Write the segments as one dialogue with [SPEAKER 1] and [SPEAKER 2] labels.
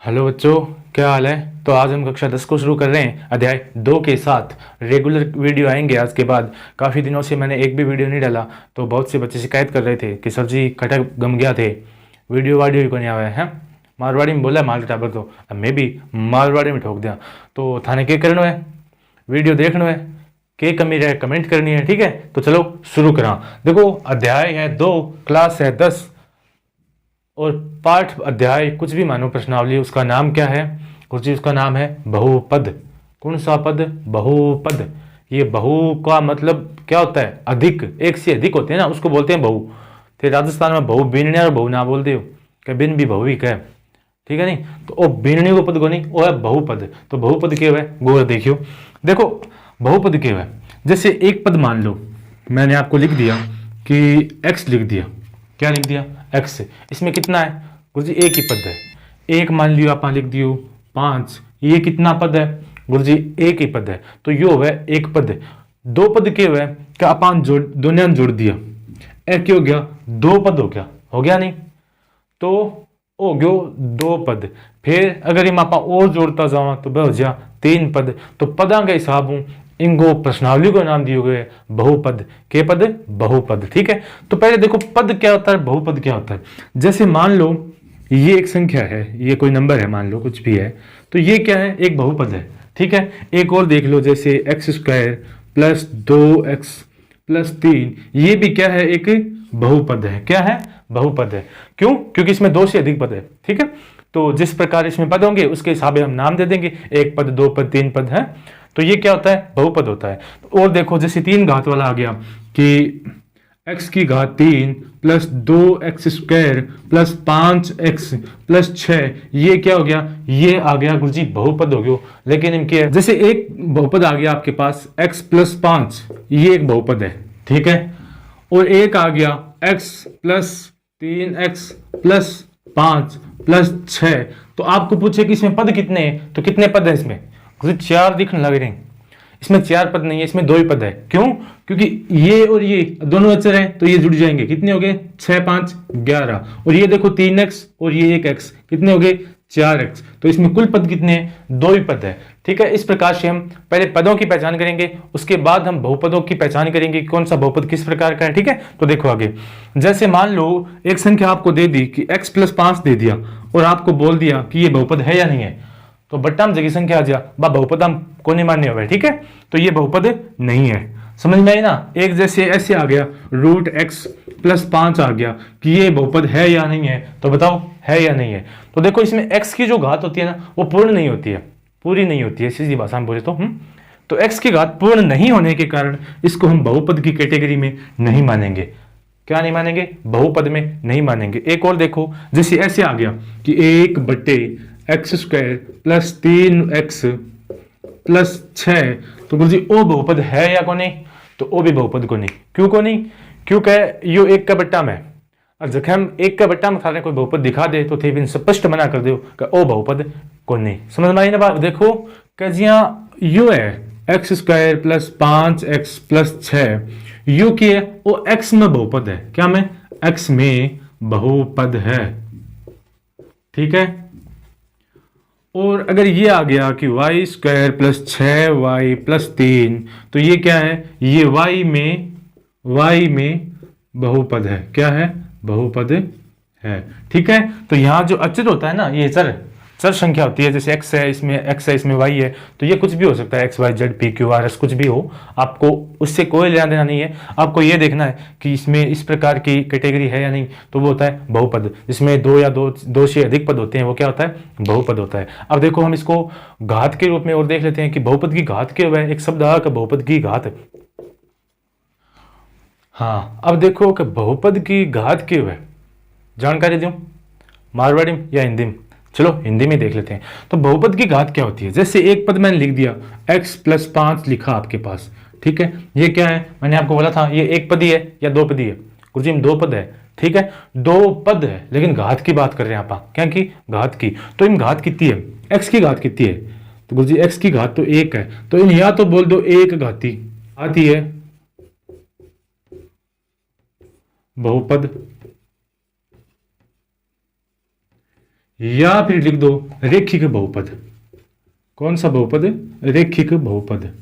[SPEAKER 1] Hello बच्चों, क्या हाल है। तो आज हम कक्षा 10 को शुरू कर रहे हैं। अध्याय 2 के साथ रेगुलर वीडियो आएंगे आज के बाद। काफ़ी दिनों से मैंने एक भी वीडियो नहीं डाला, तो बहुत से बच्चे शिकायत कर रहे थे कि सर जी खटक गम गया थे, वीडियो वाडियो को नहीं आया है। मारवाड़ी में बोला माल टाबर, तो अब मैं भी मारवाड़ी में ठोक दिया। तो थाने के करना है, वीडियो देखना है, के कमी रहे कमेंट करनी है, ठीक है। तो चलो शुरू करा। देखो, अध्याय है 2, क्लास है 10 और पाठ अध्याय कुछ भी मानो प्रश्नावली। उसका नाम क्या है कुछ जी? उसका नाम है बहुपद। कौन सा पद? बहुपद। ये बहु का मतलब क्या होता है? अधिक, एक से अधिक होते हैं ना, उसको बोलते हैं बहु। थे राजस्थान में बहु बीनने और बहु ना बोलते हो, क्या बिन भी बहु ही कह, ठीक है नहीं। तो ओ बीनने को पद को नहीं, वो है बहुपद। तो बहुपद के हुए गौर देखियो। देखो, बहुपद के हुए जैसे एक पद मान लो, मैंने आपको लिख दिया कि x लिख दिया। क्या लिख दिया? x। इसमें कितना है गुरु जी? एक ही पद है। एक मान लियो आप लिख दियो 5। ये कितना पद है गुरु जी? एक ही पद है। तो यो है एक पद। दो पद के हुए क्या अपन जोड़, दोनों ने जोड़ दिया, एक हो गया दो पद। हो गया नहीं? तो हो गयो दो पद। फिर अगर इन आप और जोड़ता जावा तो वह हो जाए तीन पद। तो पदा के हिसाब हूं इनको प्रश्नावली को नाम दिए गए बहुपद। के पद? बहुपद, ठीक है। तो पहले देखो पद क्या होता है, बहुपद क्या होता है। जैसे मान लो ये एक संख्या है, ये कोई नंबर है, मान लो कुछ भी है, तो ये क्या है? एक बहुपद है, ठीक है। एक और देख लो, जैसे x square plus 2x plus 3, ये भी क्या है? एक बहुपद है। क्या है? बहुपद है। क्यों? क्योंकि इसमें दो से अधिक पद है, ठीक है। तो जिस प्रकार इसमें पद होंगे उसके हिसाब से हम नाम दे देंगे, एक पद, दो पद, तीन पद है। तो ये क्या होता है? बहुपद होता है। और देखो, जैसे तीन घात वाला आ गया कि x की घात 3 plus 2x square plus 5x plus 6, ये क्या हो गया? ये आ गया गुरु जी बहुपद हो गया। लेकिन इनके जैसे एक बहुपद आ गया आपके पास x प्लस 5, ये एक बहुपद है, ठीक है। और एक आ गया x plus 3x plus 5 plus 6। तो आपको पूछे कि इसमें पद कितने हैं, तो कितने पद है इसमें? गुरु जी 4 दिखने लग रहे हैं। इसमें 4 पद नहीं है, इसमें 2 ही पद है। क्यों? क्योंकि ये और ये दोनों अचर हैं, तो ये जुड़ जाएंगे। कितने हो गए? 6 5 11। और ये देखो 3x और ये 1x, कितने हो गए? 4x। तो इसमें कुल पद कितने हैं? 2 ही पद है, ठीक है। इस प्रकार से हम पहले पदों की पहचान करेंगे, उसके बाद हम बहुपदों की पहचान करेंगे, कौन सा बहुपद किस प्रकार का है, ठीक है। तो देखो आगे, जैसे मान लो एक संख्या आपको दे दी कि x प्लस 5 दे दिया, और आपको बोल दिया कि ये बहुपद है या नहीं है। तो बट्टा में जगह संख्या आ जा बा बहुपद हम को नहीं मान्य हुआ, ठीक है। तो ये बहुपद नहीं है। समझ में आई ना? एक जैसे ऐसे आ गया रूट एक्स प्लस 5 आ गया कि ये बहुपद है या नहीं है। तो बताओ है या नहीं है। तो देखो, इसमें x की जो घात होती है ना, वो पूर्ण नहीं होती है, पूरी नहीं होती है, सीधी भाषा में बोले तो x की घात पूर्ण नहीं होने के कारण इसको हम बहुपद की कैटेगरी में नहीं मानेंगे। क्या नहीं मानेंगे? बहुपद में नहीं मानेंगे। एक और देखो, जैसे ऐसे आ गया कि 1 बटे x square plus 3x plus 6, तो गुरु जी ओ बहुपद है या को नहीं? तो ओ भी बहुपद को नहीं। क्यों को नहीं? क्योंकि यो एक का बट्टा में, और जब हम एक का बट्टा में थाने कोई बहुपद दिखा दे तो थे भी स्पष्ट मना कर दो कि ओ बहुपद को नहीं। समझ में आई ना बात? देखो कजिया यू है x square plus 5x plus 6, you की है वो x में बहुपद है। क्या में? x में बहुपद है, ठीक है। और अगर ये आ गया कि Y square plus 6y plus 3, तो ये क्या है? ये y में बहुपद है। क्या है? बहुपद है, ठीक है। तो यहाँ जो अचर होता है ना, ये चर चर संख्या होती है। जैसे x है, इसमें y है, तो ये कुछ भी हो सकता है, x y z p q r s कुछ भी हो। आपको उससे कोई लेना देना नहीं है। आपको ये देखना है कि इसमें इस प्रकार की कैटेगरी है या नहीं। तो वो होता है बहुपद। जिसमें दो से अधिक पद होते हैं, वो क्या होता है? बहुपद होता है। अब देखो, हम इसको घात के रूप में और देख लेते हैं कि बहुपद की घात क्या है। एक शब्द आ का बहुपद की घात। हाँ, अब देखो कि बहुपद की घात क्यों है, जानकारी दूं मारवाड़ी में या हिंदी में? चलो हिंदी में देख लेते हैं। तो बहुपद की घात क्या होती है? जैसे एक पद मैंने लिख दिया x प्लस 5 लिखा आपके पास, ठीक है। ये क्या है? मैंने आपको बोला था ये एक पदी है या दो पदी है? गुरुजी में दो पद है, ठीक है। दो पद है, लेकिन घात की बात कर रहे हैं आप। क्या की? घात की। तो इन घात कितनी है? x की घात कितनी है? तो गुरुजी x की घात तो एक है, तो इन या तो बोल दो एक घाती आती है बहुपद, या फिर लिख दो रेखिक बहुपद। कौन सा बहुपद? रेखिक बहुपद।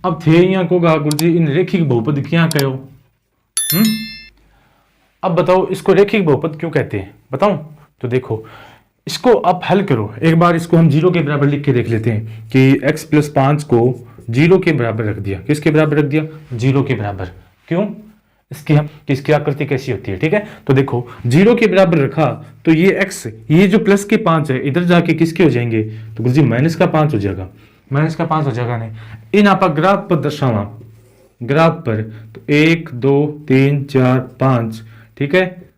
[SPEAKER 1] अब थे यहाँ को कहा गुरुजी इन रेखिक बहुपद क्या कहो। अब बताओ इसको रेखिक बहुपद क्यों कहते हैं, बताऊं? तो देखो इसको आप हल करो एक बार, इसको हम 0 के बराबर लिख के देख लेते हैं कि x + 5 को 0 के बराबर रख दिया। किसके बराबर रख दिया? 0 के बराबर। क्यों? इसकी आकृति कैसी होती है, ठीक है। तो देखो 0 के बराबर रखा तो ये x, ये जो प्लस के 5 है इधर जाके किसके हो जाएंगे? तो गुरुजी -5 हो जाएगा। -5 हो जाएगा नहीं। इन आप ग्राफ पर दर्शावा, ग्राफ पर तो 1 2 3 4 5, ठीक है,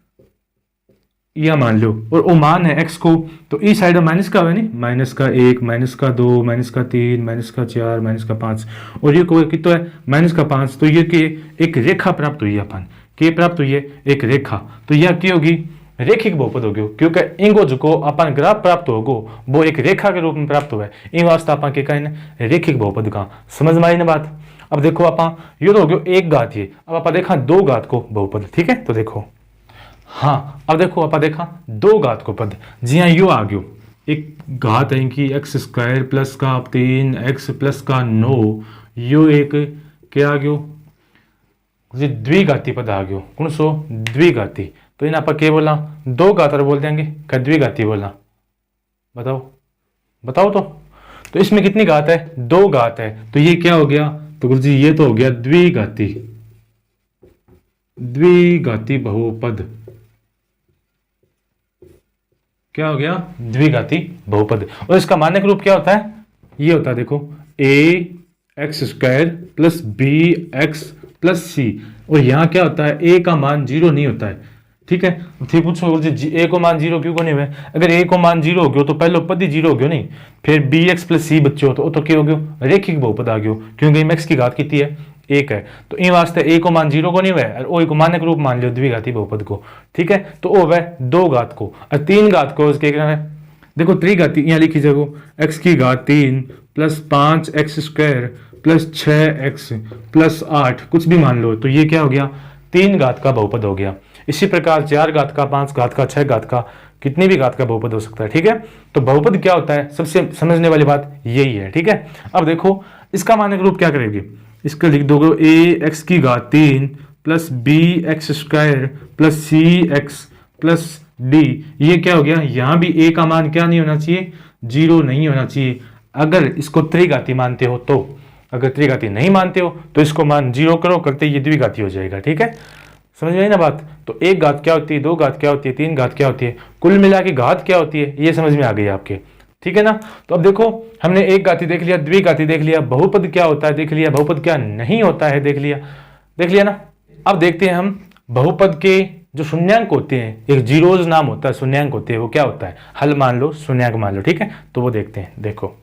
[SPEAKER 1] यह मान लो। और वो मान है x को, तो इस साइड में माइनस का है नहीं, -1 -2 -3 -4 -5, और ये कितना है? -5। तो ये कि एक रेखा प्राप्त हुई है अपन, के प्राप्त हुई है एक रेखा। तो यह क्या होगी? रेखिक बहुपद होगी, क्योंकि इंगो जो अपन ग्राफ प्राप्त होगो वो एक रेखा के रूप में प्राप्त हुआ है। इन वास्ते अपन के कहें रेखिक बहुपद का। समझ में आई ना बात? अब देखो आप ये तो हो गया एक घात, ये अब आप देखा 2 घात को बहुपद, ठीक है। तो देखो हाँ, अब देखो आप देखा 2 घात को पद, जी हाँ यो आ गयो एक घात है कि x² + 3x + 9, यो एक क्या आ गयो जी? द्विघाती पद आ गयो। कौन सो? द्विघाती। तो इन आप क्या बोला? 2 घात और बोल देंगे क्या द्विघाती बोला? बताओ बताओ। तो इसमें कितनी घात है? 2 घात है। तो ये क्या हो गया? तो गुरुजी ये तो हो गया द्विघाती, द्विघाती बहुपद। क्या हो गया? द्विघाती बहुपद। और इसका मानक रूप क्या होता है? ये होता है देखो ax² + bx + c। और यहाँ क्या होता है? a का मान 0 नहीं होता है, ठीक है। ठीक पूछो a को मान 0 क्यों नहीं हुआ? अगर a को मान 0 हो गयो तो पहले पद ही 0 हो गयो नहीं, फिर bx + c बच्चे हो तो क्या हो गयो? रेखिक बहुपद आ गयो, क्योंकि x की घात कितनी है? 1 है। तो इन वास्ते a को मान 0 को नहीं हुआ और o को मानक रूप मान लियो द्विघाती बहुपद को, ठीक है। तो ओ वह 2 घात को और 3 घात को उसके क्या है? देखो त्रिघाती यहाँ लिखी जगो x की घात 3 + 5x² + 6x + 8 कुछ भी मान लो, तो ये क्या हो गया? 3 घात का बहुपद हो गया। इसी प्रकार 4 घात का, 5 घात का, 6 घात का, कितनी भी घात का बहुपद हो सकता है, ठीक है। तो बहुपद क्या होता है? सबसे समझने वाली बात यही है, ठीक है। अब देखो इसका मानक रूप क्या करेगी? इसका लिख दोगे ax की घात 3 + bx² + cx + d। ये क्या हो गया? यहां भी a का मान क्या नहीं होना चाहिए? 0 नहीं होना चाहिए, अगर इसको त्रिघाती मानते हो तो। अगर त्रिघाती नहीं मानते हो तो इसको मान 0 करो, करते ये द्विघाती हो जाएगा, ठीक है। समझ में आई ना बात? तो 1 घात क्या होती है, 2 घात क्या होती है, 3 घात क्या होती है, कुल मिला के घात क्या होती है, ये समझ में आ गई आपके, ठीक है ना। तो अब देखो हमने 1 घाती देख लिया, द्विघाती देख लिया, बहुपद क्या होता है देख लिया, बहुपद क्या नहीं होता है देख लिया ना। अब देखते हैं हम बहुपद के जो शून्यांक होते हैं, एक जीरोज नाम होता है, शून्यांक होते हैं, वो क्या होता है? हल मान लो, शून्यांक मान लो, ठीक है। तो वो देखते हैं। देखो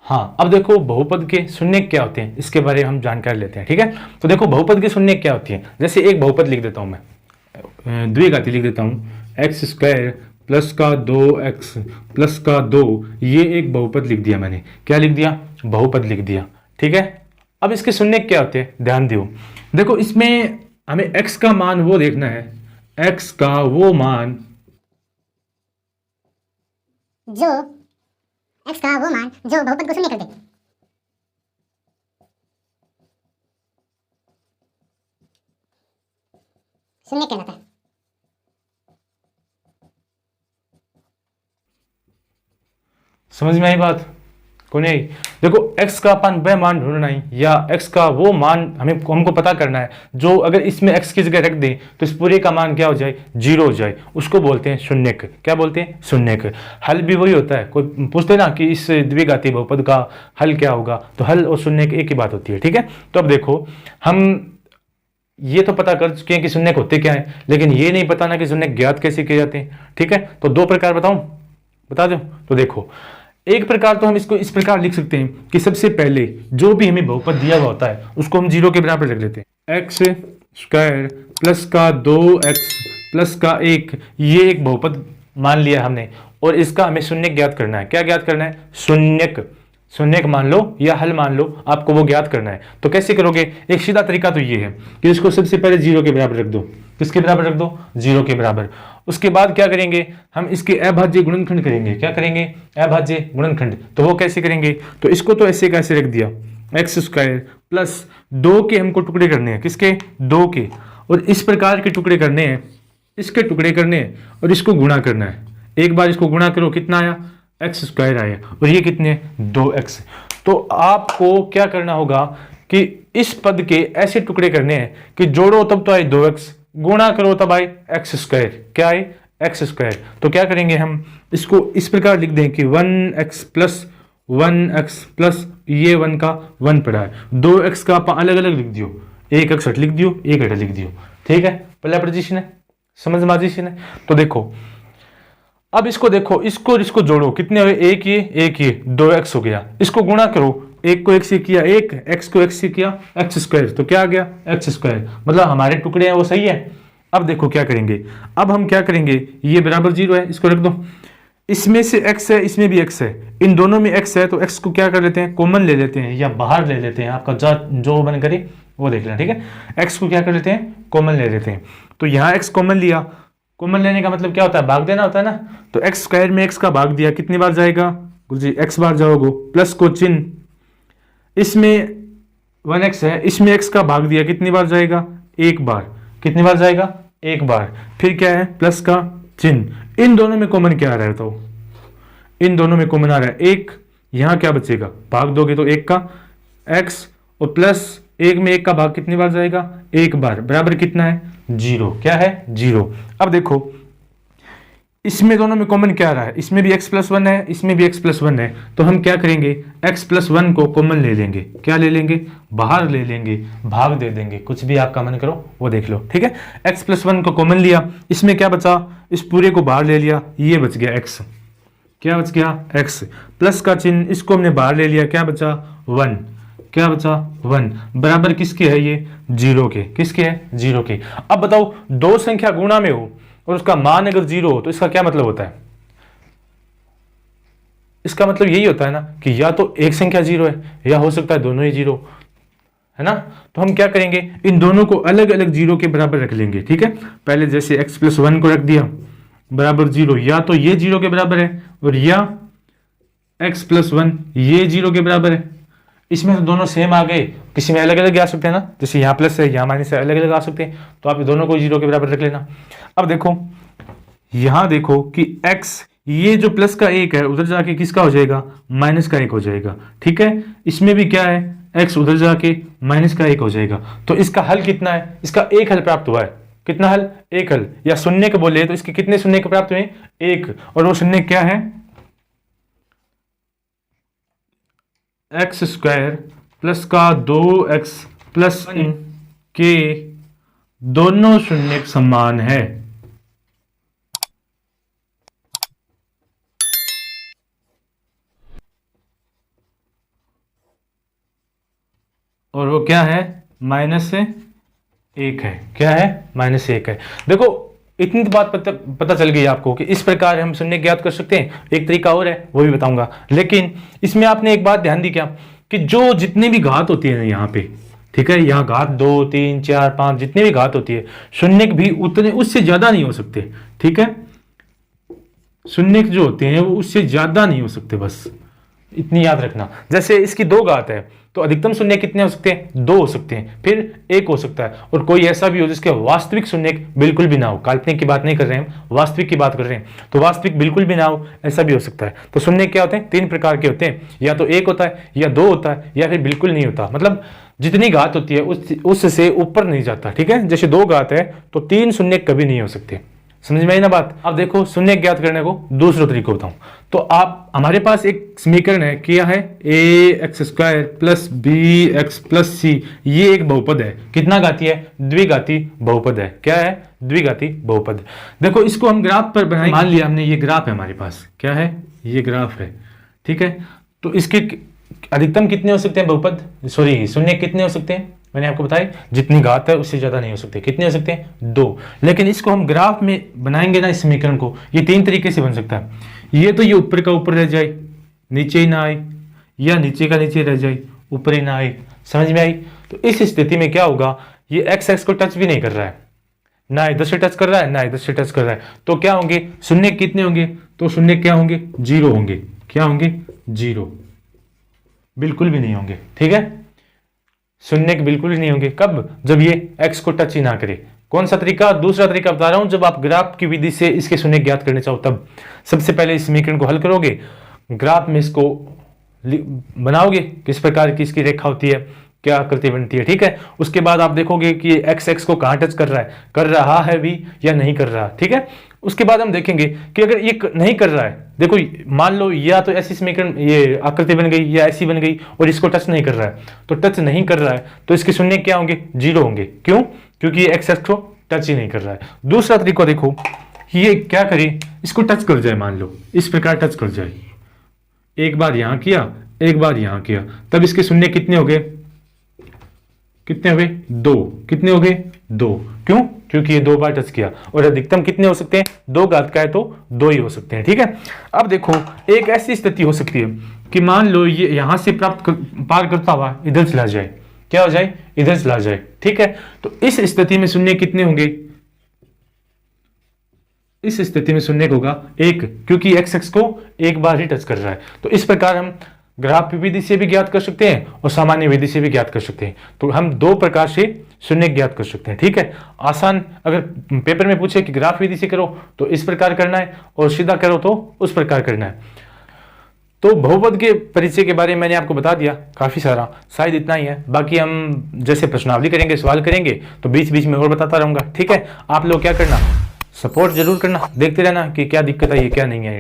[SPEAKER 1] हाँ, अब देखो बहुपद के शून्य क्या होते हैं इसके बारे में हम जानकारी लेते हैं, ठीक है। तो देखो बहुपद के शून्य क्या होती है, जैसे एक बहुपद लिख देता हूं मैं, द्विघाती लिख देता हूं, x² + 2x + 2, ये एक बहुपद लिख दिया मैंने। क्या लिख दिया? बहुपद लिख दिया, ठीक है। अब इसके शून्य क्या होते हैं ध्यान दो। देखो इसमें हमें x का मान वो देखना है, x का वो मान
[SPEAKER 2] जो x का वो मान जो बहुपद को शून्य कर दे। शून्य कहलाता है।
[SPEAKER 1] समझ में आई बात? को नहीं? देखो x का अपन वह मान ढूंढना है, या x का वो मान हमको पता करना है जो अगर इसमें x की जगह रख दें तो इस पूरे का मान क्या हो जाए? 0 हो जाए। उसको बोलते हैं शून्यक। क्या बोलते हैं? शून्यक। हल भी वही होता है। कोई पूछते ना कि इस द्विघाती बहुपद का हल क्या होगा, तो हल और शून्यक एक ही बात होती है, ठीक है। तो अब देखो हम ये तो पता कर चुके हैं कि शून्यक होते क्या है, लेकिन ये नहीं पता ना कि शून्यक ज्ञात कैसे किए जाते हैं, ठीक है। तो 2 प्रकार बताऊं, बता दो। तो देखो एक प्रकार तो हम इसको इस प्रकार लिख सकते हैं कि सबसे पहले जो भी हमें बहुपद दिया हुआ होता है उसको हम 0 के बराबर रख लेते हैं। x² + 2x + 1, ये एक बहुपद मान लिया हमने, और इसका हमें शून्यक ज्ञात करना है। क्या ज्ञात करना है? शून्यक। शून्य मान लो या हल मान लो, आपको वो ज्ञात करना है। तो कैसे करोगे? एक सीधा तरीका तो ये है कि इसको सबसे पहले 0 के बराबर रख दो। किसके बराबर रख दो? 0 के बराबर। उसके बाद क्या करेंगे? हम इसके अभाज्य गुणनखंड करेंगे। क्या करेंगे? अभाज्य गुणनखंड। तो वो कैसे करेंगे? तो इसको तो ऐसे कैसे रख दिया, एक्स स्क्वायर प्लस 2 के हमको टुकड़े करने हैं। किसके? 2 के। और इस प्रकार के टुकड़े करने हैं, इसके टुकड़े करने हैं और इसको गुणा करना है। एक बार इसको गुणा करो, कितना आया? एक्स स्क्वायर आया। और ये कितने? 2x। तो आपको क्या करना होगा कि इस पद के ऐसे टुकड़े करने हैं कि जोड़ो तब तो आए 2x, गुणा करो तब आए एक्स स्क्वायर। क्या आए? X square. तो क्या करेंगे हम? इसको इस प्रकार लिख दें कि 1x प्लस ये 1 का 1 पड़ा है, 2x का आप अलग अलग लिख दियो, एक x हट लिख दियो, एक हट लिख दियो। ठीक है, पहला पोजीशन है, समझ में आती है। तो देखो अब इसको देखो, इसको और इसको जोड़ो, कितने हुए? एक ये 2x हो गया। इसको गुणा करो, एक को 1 से किया 1, x को 1 से किया एक्स स्क्वायर, तो क्या आ गया? X square. मतलब हमारे टुकड़े हैं वो सही है। अब देखो क्या करेंगे, अब हम क्या करेंगे, ये बराबर 0 है, इसको रख दो। इसमें से x है, इसमें भी x है, इन दोनों में x है, तो x को क्या कर लेते हैं? कॉमन ले लेते हैं या बाहर ले लेते हैं, आपका जो मन करे वो देख लेना। ठीक है, x को क्या कर लेते हैं? कॉमन ले लेते हैं। तो यहाँ x कॉमन लिया, कॉमन लेने का मतलब क्या होता है? भाग देना होता है ना। तो एक्स स्क्वायर में x का भाग दिया, कितनी बार जाएगा? जी x बार जाओगे, प्लस को चिन्ह, इसमें 1x है, इसमें x का भाग दिया, कितनी बार जाएगा? एक बार। कितनी बार जाएगा? एक बार। फिर क्या है? प्लस का चिन्ह। इन दोनों में कॉमन क्या आ रहा है? तो इन दोनों में कॉमन आ रहा है 1। यहां क्या बचेगा? भाग दोगे तो 1 का x और प्लस 1 में 1 का भाग कितनी बार जाएगा? एक बार। बराबर कितना है? 0। क्या है? 0। अब देखो इसमें दोनों में कॉमन क्या आ रहा है? इसमें भी x प्लस 1 है, इसमें भी x प्लस 1 है। तो हम क्या करेंगे? x प्लस 1 को कॉमन ले लेंगे। क्या ले लेंगे? बाहर ले लेंगे, भाग दे देंगे, कुछ भी आपका मन करो वो देख लो। ठीक है, x प्लस 1 को कॉमन लिया, इसमें क्या बचा? इस पूरे को बाहर ले लिया, ये बच गया x। क्या बच गया? x। प्लस का चिन्ह, इसको हमने बाहर ले लिया, क्या बचा? 1। क्या बचा? 1। बराबर किसके है? ये 0 के। किसके है? 0 के। अब बताओ, दो संख्या गुणा में हो और उसका मान अगर 0 हो तो इसका क्या मतलब होता है? इसका मतलब यही होता है ना कि या तो एक संख्या 0 है या हो सकता है दोनों ही 0, है ना। तो हम क्या करेंगे? इन दोनों को अलग अलग 0 के बराबर रख लेंगे। ठीक है, पहले जैसे x प्लस 1 को रख दिया बराबर 0, या तो ये 0 के बराबर है और या x प्लस 1 ये 0 के बराबर है। इसमें तो दोनों सेम आ गए, किसी में अलग अलग आ सकते हैं ना, जैसे यहाँ प्लस है यहाँ माइनस है, अलग अलग आ सकते हैं। तो आप दोनों को 0 के बराबर रख लेना। अब देखो यहाँ देखो कि x, ये जो प्लस का 1 है उधर जाके किसका हो जाएगा? माइनस का 1 हो जाएगा। ठीक है, इसमें भी क्या है? x उधर जाके माइनस का 1 हो जाएगा। तो इसका हल कितना है? इसका एक हल प्राप्त हुआ है। कितना हल? एक हल। या शून्य को बोले तो इसके कितने शून्य के प्राप्त हुए? 1। और वो शून्य क्या है? एक्स स्क्वायर प्लस का 2x प्लस 1 के दोनों शून्य समान है। और वो क्या है? माइनस 1 है। क्या है? माइनस 1 है। देखो इतनी तो बात पता चल गई आपको कि इस प्रकार हम शून्य ज्ञात कर सकते हैं। एक तरीका और है, वो भी बताऊंगा। लेकिन इसमें आपने एक बात ध्यान दी क्या, कि जो जितनी भी घात होती है ना यहाँ पे, ठीक है, यहाँ घात 2 3 4 5 जितनी भी घात होती है, शून्य भी उतने उससे ज्यादा नहीं हो सकते। ठीक है, शून्य जो होते हैं वो उससे ज्यादा नहीं हो सकते, बस इतनी याद रखना। जैसे इसकी 2 घात है तो अधिकतम शून्य कितने हो सकते हैं? 2 हो सकते हैं, फिर 1 हो सकता है, और कोई ऐसा भी हो जिसके वास्तविक शून्य बिल्कुल भी ना हो। काल्पनिक की बात नहीं कर रहे हैं, वास्तविक की बात कर रहे हैं। तो वास्तविक बिल्कुल भी ना हो, ऐसा भी हो सकता है। तो शून्य क्या होते हैं? 3 प्रकार के होते हैं, या तो 1 होता है, या 2 होता है, या फिर बिल्कुल नहीं होता। मतलब जितनी घात होती है उससे ऊपर नहीं जाता। ठीक है, जैसे 2 घात है तो 3 शून्य कभी नहीं हो सकते। समझ में आई ना बात। अब देखो शून्य ज्ञात करने को दूसरा तरीका बताऊं। तो आप हमारे पास एक समीकरण है, क्या है? ax² plus bx plus c, ये एक बहुपद है। कितना घाती है? द्विघाती बहुपद है। क्या है? द्विघाती बहुपद। देखो इसको हम ग्राफ पर बनाएंगे। मान लिया हमने ये ग्राफ है हमारे पास, क्या है? ये ग्राफ है। ठीक है, तो इसके अधिकतम कितने हो सकते हैं बहुपद, सॉरी शून्य कितने हो सकते हैं? मैंने आपको बताया जितनी घात है उससे ज्यादा नहीं हो सकते। कितने हो सकते हैं? 2। लेकिन इसको हम ग्राफ में बनाएंगे ना, इस समीकरण को, ये 3 तरीके से बन सकता है। ये तो ये ऊपर का ऊपर रह जाए, नीचे ही ना आए, या नीचे का नीचे रह जाए, ऊपर ही ना आए। समझ में आई? तो इस स्थिति में क्या होगा, ये एक्स एक्स को टच भी नहीं कर रहा है, ना इधर से टच कर रहा है ना इधर से टच कर रहा है। तो क्या होंगे शून्य, कितने होंगे? तो शून्य क्या होंगे? जीरो होंगे। क्या होंगे? जीरो, बिल्कुल भी नहीं होंगे। ठीक है, शून्य बिल्कुल ही नहीं होंगे। कब? जब ये एक्स को टच ही ना करे। कौन सा तरीका? दूसरा तरीका बता रहा हूं, जब आप ग्राफ की विधि से इसके शून्य ज्ञात करने चाहो तब। सबसे पहले इस समीकरण को हल करोगे, ग्राफ में इसको बनाओगे, किस प्रकार की इसकी रेखा होती है, क्या आकृति बनती है। ठीक है, उसके बाद आप देखोगे कि एक्स एक्स को कहां टच कर रहा है, कर रहा है भी या नहीं कर रहा। ठीक है, उसके बाद हम देखेंगे कि अगर ये नहीं कर रहा है, देखो मान लो या तो ऐसी समीकरण ये आकृति बन गई या ऐसी बन गई और इसको टच नहीं कर रहा है, तो टच नहीं कर रहा है तो इसके शून्य क्या होंगे? जीरो होंगे। क्यों? क्योंकि ये एक्स एक्स को टच ही नहीं कर रहा है। दूसरा तरीका देखो, ये क्या करे, इसको टच कर जाए, मान लो इस प्रकार टच कर जाए, एक बार यहां किया एक बार यहां किया, तब इसके शून्य कितने हो गए? कितने हो गए? दो। कितने हो गए? दो। क्यों? क्योंकि ये दो बार टच किया। और अधिकतम कितने हो सकते हैं? दो घात का है तो दो ही हो सकते हैं। ठीक है, अब देखो एक ऐसी स्थिति हो सकती है कि मान लो ये यहां से पार करता हुआ इधर चला जाए। क्या हो जाए? इधर चला जाए। ठीक है, तो इस स्थिति में शून्य कितने होंगे? इस स्थिति में शून्य होगा एक, क्योंकि एक्स एक्स को एक बार ही टच कर रहा है। तो इस प्रकार हम ग्राफ विधि से भी ज्ञात कर सकते हैं और सामान्य विधि से भी ज्ञात कर सकते हैं। तो हम दो प्रकार से शून्य ज्ञात कर सकते हैं। ठीक है, आसान, अगर पेपर में पूछे कि ग्राफ विधि से करो तो इस प्रकार करना है और सीधा करो तो उस प्रकार करना है। तो बहुपद के परिचय के बारे में मैंने आपको बता दिया काफी सारा, शायद इतना ही है। बाकी हम जैसे प्रश्नावली करेंगे, सवाल करेंगे तो बीच बीच में और बताता रहूंगा। ठीक है, आप लोग क्या करना, सपोर्ट जरूर करना, देखते रहना कि क्या दिक्कत है, ये क्या नहीं है।